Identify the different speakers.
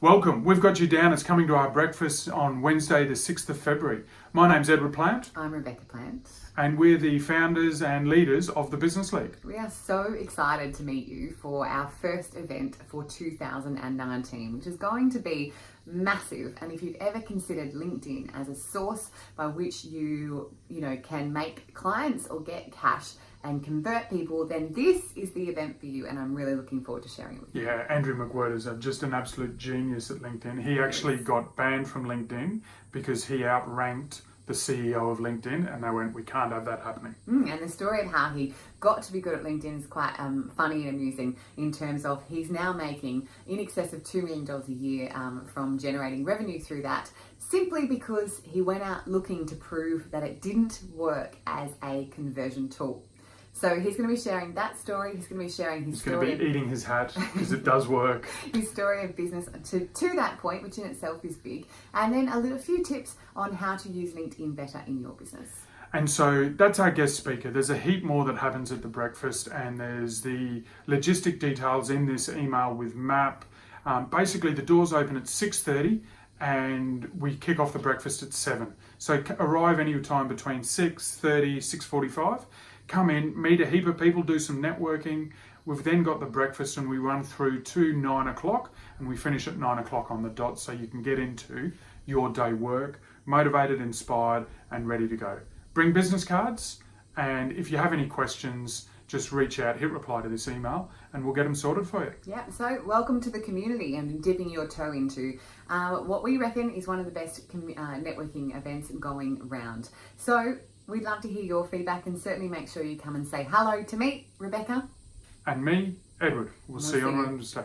Speaker 1: Welcome. We've got you down as coming to our breakfast on Wednesday, the 6th of February. My name's Edward Plant.
Speaker 2: I'm Rebecca Plant.
Speaker 1: And we're the founders and leaders of the Business League.
Speaker 2: We are so excited to meet you for our first event for 2019, which is going to be massive. And if you've ever considered LinkedIn as a source by which you can make clients or get cash and convert people, then this is the event for you, and I'm really looking forward to sharing it with you.
Speaker 1: Yeah, Andrew McWhirter is just an absolute genius at LinkedIn. He actually got banned from LinkedIn because he outranked the CEO of LinkedIn, and they went, we can't have that happening.
Speaker 2: And the story of how he got to be good at LinkedIn is quite funny and amusing in terms of he's now making in excess of $2 million a year from generating revenue through that, simply because he went out looking to prove that it didn't work as a conversion tool. So he's going to be sharing that story. He's going to be sharing his story.
Speaker 1: He's going to be eating his hat because it does work.
Speaker 2: His story of business to that point, which in itself is big. And then a few tips on how to use LinkedIn better in your business.
Speaker 1: And so that's our guest speaker. There's a heap more that happens at the breakfast, and there's the logistic details in this email with Map. Basically, the doors open at 6:30 and we kick off the breakfast at 7. So arrive any time between 6:30, 6:45. Come in, meet a heap of people, do some networking. We've then got the breakfast and we run through to 9 o'clock and we finish at 9 o'clock on the dot, so you can get into your day work, motivated, inspired, and ready to go. Bring business cards, and if you have any questions, just reach out, hit reply to this email, and we'll get them sorted for you.
Speaker 2: Yeah, so welcome to the community and dipping your toe into what we reckon is one of the best networking events going round. So we'd love to hear your feedback, and certainly make sure you come and say hello to me, Rebecca.
Speaker 1: And me, Edward. We'll see you on Wednesday.